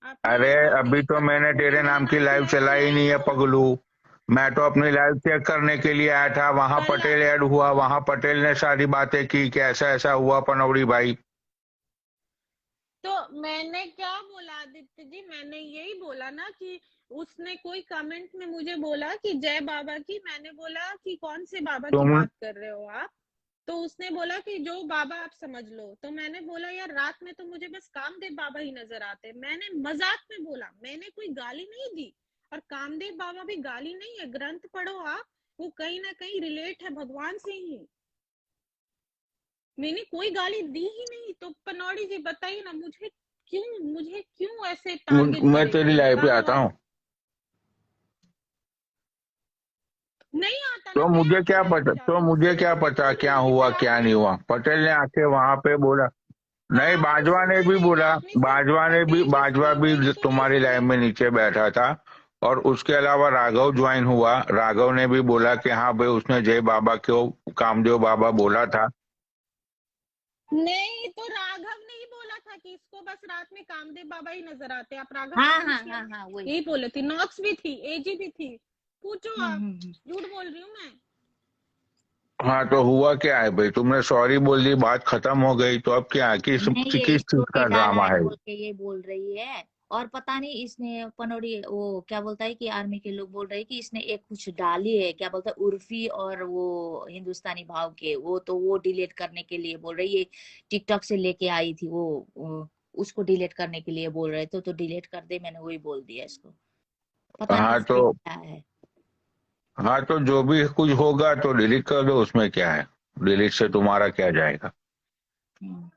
आपने अरे ये अभी तो सब मैंने मुझे तेरे नाम की मजाक लाइव उड़ाए चलाई चलाई नहीं है तो पगलू। मैं तो अपनी लाइव चेक करने के लिए आया था, वहां कल पटेल ऐड हुआ, वहां पटेल ने सारी बातें की कि ऐसा ऐसा हुआ पनौड़ी भाई। तो मैंने क्या बोला आदित्य जी, मैंने यही बोला ना कि उसने कोई कमेंट में मुझे बोला कि जय बाबा की, मैंने बोला कि कौन से बाबा की तुम बात कर रहे हो आप। तो उसने बोला कि जो बाबा आप समझ लो। तो मैंने बोला यार रात में तो मुझे बस कामदेव बाबा ही नजर आते। मैंने मजाक में बोला, मैंने कोई गाली नहीं दी। और कामदेव बाबा भी गाली नहीं है, ग्रंथ पढ़ो आप, वो कहीं ना कहीं रिलेट है भगवान से ही। मैंने कोई गाली दी ही नहीं। तो पनौड़ी जी बताइए ना, मुझे क्यों ऐसे टारगेट मैं तेरी करेंगे, लाइव पे बताओ आता आप। हूँ। नहीं आता ना, मैं आपकी लाइव पे तो जाती हूँ, मुझे क्या सिर्फ मैं पता बोल रही क्या हूँ कि हुआ फिर क्या आपने नहीं हुआ। पटेल ने आके वहां पे बोला। नहीं, आपने बाजवा ने सुना भी नहीं ना, बोला। आपने सिर्फ पटेल बाजवा की भी एक तो ये तुम्हारी लाइव सुने। में नीचे बैठा था। और उसके अलावा राघव ज्वाइन हुआ, राघव ने भी बोला कि हाँ भाई उसने जय बाबा को कामदेव बाबा बोला था। नहीं तो राघव ने ही बोला था कि इसको बस रात में कामदेव बाबा ही नजर आते। आप राघव को हाँ हाँ पूछिए हाँ ना, हाँ वही। यही बोले थे। नॉक्स भी थी, एजी भी थी, पूछो आप। हम्म। झूठ बोल रही हूँ मैं? हाँ तो हुआ क्या है भाई, तुमने सॉरी बोल दी, बात खत्म हो गई, तो अब क्या, किस नहीं, ये किस चीज स्टोरी का डाला ड्रामा है है। बोल के ये बोल रही है। और पता नहीं इसने पनोड़ी वो क्या बोलता है कि आर्मी के लोग बोल रहे हैं कि इसने एक कुछ डाली है, क्या बोलता है, उर्फी और वो हिंदुस्तानी भाव के, वो तो वो डिलीट करने के लिए बोल रही है। टिकटॉक से लेके आई थी वो उसको डिलीट करने के लिए बोल रहे थे, तो डिलीट कर दे, मैंने वही बोल दिया इसको। पता नहीं हाँ तो इसके क्या है। हाँ तो जो भी कुछ होगा तो डिलीट कर दो, उसमें क्या है। डिलीट से तुम्हारा क्या जाएगा। हम्म।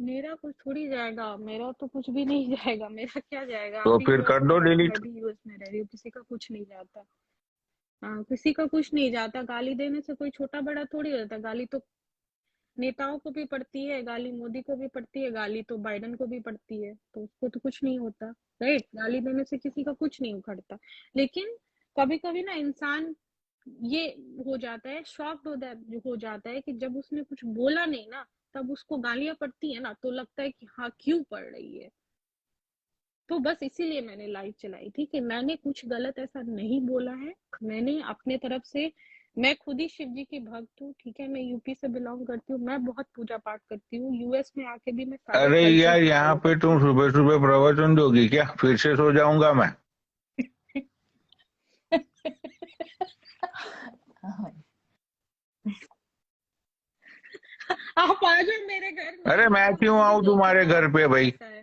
मेरा कुछ थोड़ी जाएगा, मेरा तो कुछ भी नहीं जाएगा। मेरा क्या जाएगा, आप तो भी फिर यूएस कर में दो रह रहे हो, मैं डिलीट। भी यूएस में रह रही हूँ, किसी का कुछ नहीं जाता। हाँ, किसी का कुछ नहीं जाता। गाली देने से कोई छोटा बड़ा थोड़ी होता। गाली तो नेताओं को भी पड़ती है, गाली मोदी को भी पड़ती है, गाली तो बाइडन को भी पड़ती है, तो उसको तो कुछ नहीं होता। राइट, गाली देने से किसी का कुछ नहीं उखड़ता। लेकिन कभी कभी ना इंसान ये हो जाता है, शॉक्ड हो जाता है कि जब उसने कुछ बोला नहीं ना, तब उसको गालियां पड़ती है ना, तो लगता है कि हाँ क्यों पड़ रही है। तो बस इसीलिए मैंने लाइव चलाई थी कि मैंने कुछ गलत ऐसा नहीं बोला है। मैंने अपने तरफ से, मैं खुद ही शिव जी की भक्त हूँ, ठीक है। मैं यूपी से बिलोंग करती हूँ, मैं बहुत पूजा पाठ करती हूँ। यूएस में आके भी मैं सारे अरे कल्चर यार को यहाँ फॉलो पे करती तुम हूँ। सुबह सुबह प्रवचन दोगी क्या, फिर से सो जाऊंगा मैं। आप आ जाओ मेरे घर, अरे मैं मैं आपको क्यों मंदिर आऊं लेके तुम्हारे घर पे जाऊंगी भाई। कैसा है।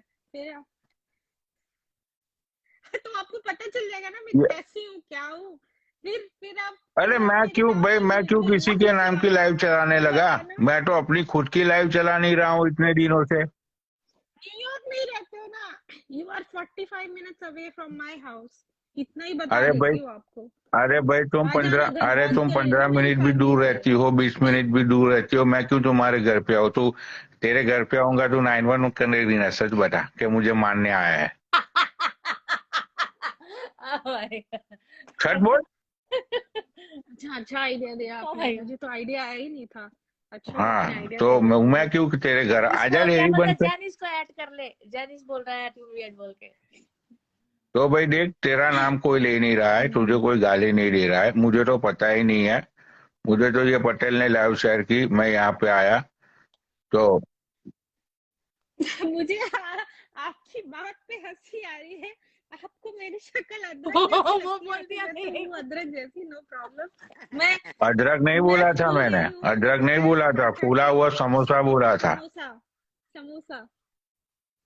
फिर तो आपको पता चल जाएगा ना मैं ये- कैसी हूँ, क्या हूँ। अरे फिर आप मेरे नाम पे मैं क्यों वो किसी के नहीं नाम की चलाना, लाइव चलाने फिर लगा। बताना। मैं तो अपनी खुद की लाइव चला नहीं रहा हूँ इतने दिनों से। न्यूयॉर्क में ही रहते हो ना? You are 45 minutes away from my house, इतना ही बता अरे भाई देती हूँ आपको। अरे भाई आ जाना घर, भाग तुम के आइए पंद्रह ना मेरी मिनट भी फैमिली दूर से। रहती हो, 20 मिनट भी दूर रहती हो, मैं क्यों तुम्हारे घर पे आऊँ। तू तेरे घर पे आऊंगा तो 911 करने देना, सच बता कि मुझे मारने आया है। Oh my God. सच बोल। अच्छा, अच्छा आइडिया दिया Oh आपने, my God. मुझे तो आइडिया आया ही नहीं था। अच्छा, आपने हाँ आइडिया तो दिया मुझे। मैं क्यों तेरे घर आजा इसको क्या डेरी बोलता बन है, पे। जैनिस को ऐड कर ले, जैनिस बोल रहा है टू वी बोल के। तो भाई देख, तेरा नाम कोई ले नहीं रहा है, तुझे कोई गाली नहीं दे रहा है, मुझे तो पता ही नहीं है। मुझे तो ये पटेल ने लाइव शेयर की, मैं यहाँ पे आया तो। मुझे आपकी बात पे हंसी आ रही है। आपको मेरी शक्ल अदरक जैसी वो लगती है, बोल तो दिया मैं तो मेरे हूँ को। अदरक जैसी, नो प्रॉब्लम। अदरक नहीं मैं बोला था फूल मैंने। नहीं हूँ। अदरक नहीं मैं बोला मैं था, फूला खड़ी हुआ हूँ। समोसा बोला था। समोसा, समोसा।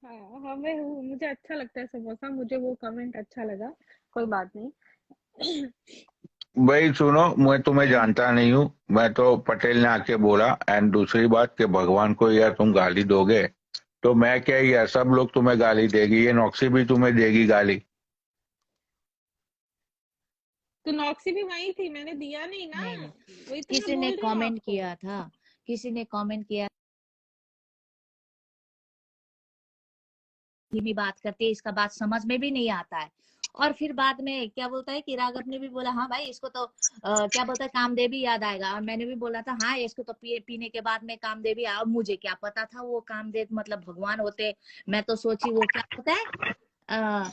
हाँ हाँ, मैं हूँ, मुझे अच्छा लगता है समोसा, मुझे वो कमेंट अच्छा लगा। कोई बात नहीं। भाई सुनो, मैं तुम्हें जानता नहीं हूँ। मैं तो पटेल ने आके बोला। एंड दूसरी बात कि भगवान को यार तुम गाली दोगे तो मैं क्या, यार सब लोग तुम्हें गाली देगी, ये नॉक्सी भी तुम्हें देगी गाली। तो नॉक्सी भी वही थी, मैंने दिया नहीं ना। नहीं नहीं, वही तो मैं किसी ने बोल रही हूँ कमेंट आपको। किया था, किसी ने कमेंट किया, धीमी बात करती है, इसका बात समझ में भी नहीं आता है। और फिर बाद में क्या बोलता है कि राघव ने भी बोला हाँ भाई इसको तो क्या बोलता है कामदेवी याद आएगा। और मैंने भी बोला था हाँ इसको तो पीने के बाद में कामदेवी आया। मुझे क्या पता था वो कामदेव मतलब भगवान होते। मैं तो सोची वो क्या होता है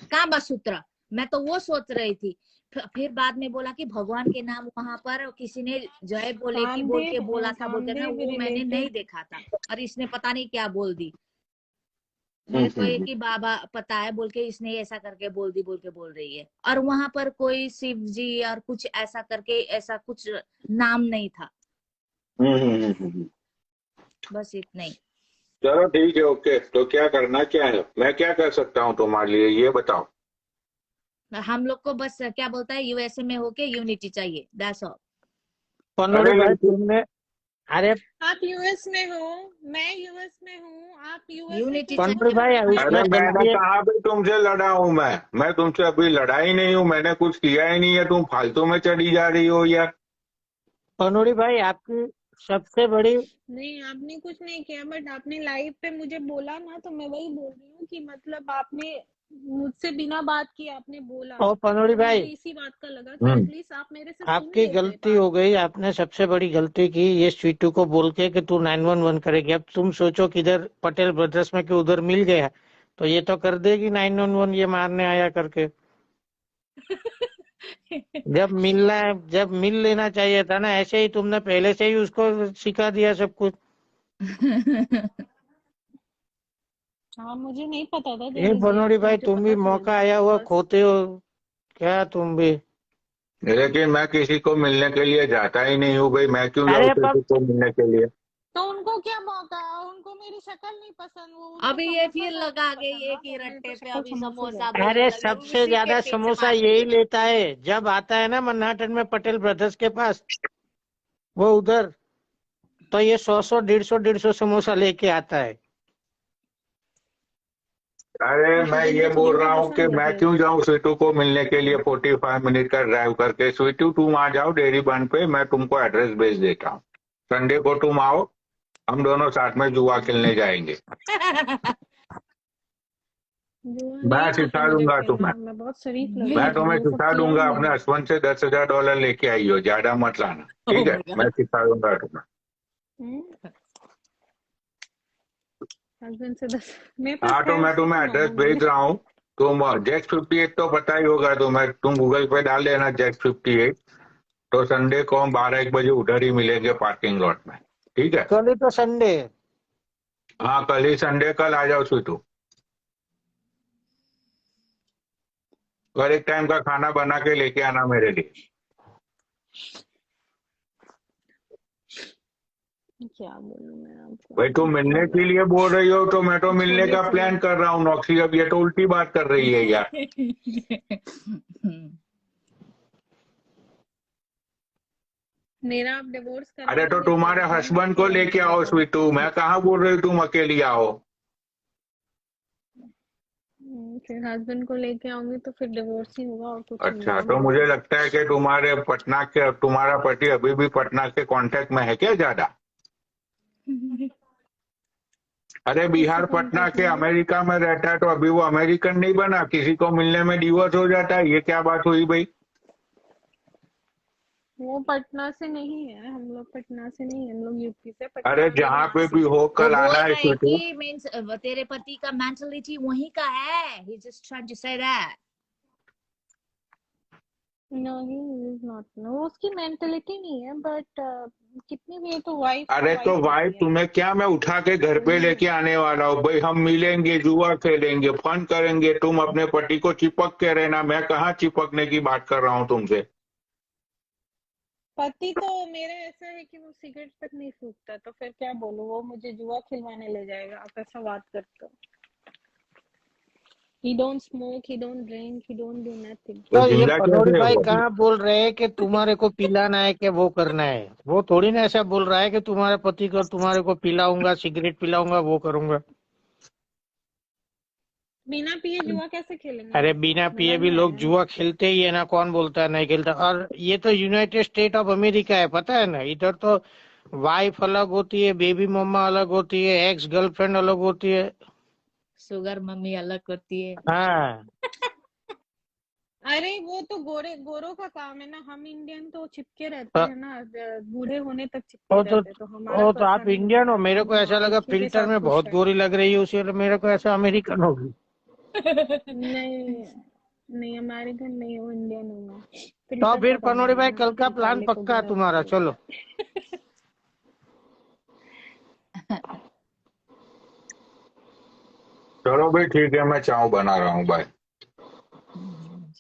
कामा सूत्र। मैं तो वो सोच रही थी। फिर बाद में बोला कि भगवान के नाम वहां पर किसी ने जय बोले की बोल के बोला था बोलते ना, कामदेव वो मैंने नहीं रिलेटेड। देखा था। और इसने पता नहीं क्या बोल दी। मेरे को एक ही बाबा पता है बोल के इसने ऐसा करके बोल के बोल रही है। और वहां पर कोई शिव जी और कुछ ऐसा करके ऐसा कुछ नाम नहीं था। बस इतना ही। चलो ठीक है, ओके। तो क्या करना क्या है, मैं क्या कर सकता हूँ तुम्हारे लिए, ये बताओ। हम लोग को बस क्या बोलता है यूएसए में होके यूनिटी चाहिए, दैट्स ऑल। पनोड़ी अरे भाई लेकिन तुमने, अरे आप यूएस में हो, मैं यूएस में हूँ, आप यूएसए यूनिटी के हो, पनोड़ी चाहिए भाई मतलब अरे उसमें भाई। मैंने गलती है। कहा भी तुमसे लड़ा हूँ मैं तुमसे अभी लड़ा ही नहीं हूँ, मैंने कुछ किया ही नहीं है, तुम फालतू में चढ़ी जा रही हो यार। पनोड़ी भाई आपकी सबसे बड़ी, नहीं आपने कुछ नहीं किया, बट आपने लाइव पे मुझे बोला ना, तो मैं वही बोल रही हूँ कि मतलब आपने मुझसे बिना बात किए आपने बोला, और पनोड़ी तो मुझे भाई इसी बात का लगा कि हम्म एटलीस्ट आप मेरे से सुन आपकी लेते गलती बात। हो गई, आपने सबसे बड़ी गलती की ये स्वीटू को बोल के कि तू 911 करेगी। अब तुम सोचो कि इधर पटेल ब्रदर्स में कि उधर मिल गया तो ये तो कर देगी 911 ये मारने आया करके। जब मिल लेना चाहिए था ना, ऐसे ही तुमने पहले से ही उसको सिखा दिया सब कुछ। हाँ मुझे नहीं पता था ये जल्दी, पनोड़ी भाई मुझे तुम भी पता चल मौका गया आया हुआ बस। खोते हो क्या तुम भी। लेकिन मैं किसी को मिलने के लिए जाता ही नहीं हूँ भाई, मैं क्यों जाऊँ अरे किसी को मिलने के लिए। तो उनको क्या मौका, उनको मेरी शक्ल नहीं पसंद, वो उनको अभी ये समोसा फिर ज्यादा लगा गई पसंद, एक ही और मेरे को रट्टे पे, शक्ल अभी समोसे समोसा ज्यादा। बोलने अरे लगी, सबसे उसी के ज्यादा पीछे समोसा भाग रही यही है। लेता है जब आता है ना मन्हाटन में पटेल ब्रदर्स के पास, वो उधर तो ये 100 150 समोसा लेके आता है। अरे तो मैं फिर ये वो बोल समोसा रहा हूँ कि पसंद है मैं फिर। क्यों जाऊँ स्वीटू को मिलने के लिए 45 मिनट का ड्राइव करके। स्वीटू तुम आ जाओ डेयरी बन पे, मैं तुमको एड्रेस भेज देता हूँ। संडे को तुम आओ, हम दोनों साथ में जुआ खेलने जाएंगे। जुआ मैं नहीं आता सिखा मुझे दूंगा खेलना, तुम्हें। मैं बहुत शरीफ मैं लड़की हूँ, तुम्हें ये सब सिखा किया ही दूंगा, नहीं अपने है। हस्बैंड से $10,000 लेके आई हो, ज्यादा मत लाना, ओह ठीक है। माय मैं गॉड। सिखा दूंगा तुम्हें। हस्बैंड से 10, मेरे पास हाँ तो है मैं उससे तुम्हें क्यों एड्रेस मांगूंगी। भेज रहा हूँ। तुम जेक्स 58 तो पता ही होगा तुम्हें, तुम गूगल पे डाल देना जेक्स 58। तो संडे को हम 12-1 बजे उधर ही मिलेंगे पार्किंग लॉट में, ठीक है। कल ही तो संडे है। हाँ कल ही संडे, कल आ जाओ स्वीटू। और एक टाइम का खाना बना के लेके आना मेरे लिए। क्या बोलूं मैं आपको, भाई तुम मिलने के लिए बोल रही हो तो मैं तो मिलने छोड़िए का प्लान चलिए। कर रहा हूँ नौक्सी, अब ये तो उल्टी बात कर रही है यार। मेरा आप डिवोर्स अरे तो करवाएंगे तुम्हारे क्या, हम हस्बैंड को लेके खेलेंगे ये आओ तो। स्वीटू, मैं कहाँ बोल रही हूँ तुम अकेली आओ। फिर हस्बैंड को लेके आऊंगी तो फिर डिवोर्स ही होगा और कुछ नहीं अच्छा, तो होगा। मुझे लगता है कि तुम्हारा पति अभी भी पटना के कांटेक्ट में है क्या ज्यादा। अरे किससे बिहार पटना कांटेक्ट के में है? अमेरिका में रहता है, तो अभी वो अमेरिकन नहीं बना, किसी को मिलने में डिवोर्स हो जाता है, ये क्या बात हुई भाई। वो पटना से नहीं है, हम लोग पटना से नहीं है, हम लोग यूपी से, अरे पटना मेरे जहाँ पे नासिक भी है। हो वो कल बोल आना है रहे हैं स्वीटू। कि मीन्स तेरे पति का मेंटलिटी वहीं का है, he just trying to say that। No he is not, no उसकी मेंटेलिटी नहीं है, बट कितनी भी है तो वाइफ तो अरे तो वाइफ भाई होती है ना। तुम्हें क्या, मैं उठा के घर पे वही है। लेके आने वाला हूँ भाई, हम मिलेंगे, जुआ खेलेंगे, फन करेंगे, तुम अपने पति को चिपक के रहना, मैं कहाँ चिपकने की बात कर रहा हूँ तुमसे। पति तो मेरा ऐसा है कि वो सिगरेट तक नहीं फूकता, तो फिर क्या बोलूं, वो मुझे जुआ खिलवाने ले जाएगा, आप ऐसा बात करते हो। He don't smoke, he don't drink, he don't do nothing. तो तो ये जिंदा पनोड़ी कैसे है भाई वो अभी। कहाँ बोल रहे हैं कि तुम्हारे को पिलाना है कि वो करना है। वो थोड़ी ना ऐसा बोल रहा है कि तुम्हारे पति को तुम्हारे को पिलाऊंगा, सिगरेट पिलाऊंगा, वो करूंगा। बिना पिए जुआ कैसे खेलेंगे अरे आप, बिना पिए समझ भी में लोग आया। जुआ खेलते ही है ना, कौन बोलता है नहीं खेलता। और ये तो यूनाइटेड स्टेट ऑफ अमेरिका है, पता है ना। इधर तो वाइफ अलग होती है, बेबी मम्मा अलग होती है, एक्स गर्लफ्रेंड अलग होती है। शुगर मम्मी अलग होती है। हाँ अरे वो तो गोरों का काम है ना, हम इंडियन तो चिपके रहते हैं ना, बूढ़े होने तक चिपके वो रहते हैं, तो हमारा वो तो तो ऐसा आप नहीं इंडियन होता हो, है, मेरे हम को ऐसा लगा एक ही के फिल्टर साथ में खुश बहुत है। गोरी लग रही है उसी, मेरे को ऐसा अमेरिकन होगी। नहीं नहीं, अमेरिकन नहीं हूँ, इंडियन हूँ मैं। तो फिल्टर फिर का पनोड़ी कमाल है भाई ना, कल का फिर प्लान काले को पक्का है गोरा तुम्हारा, बना चलो। देता। चलो भाई ठीक है, मैं चाय बना रहा हूँ, बाय।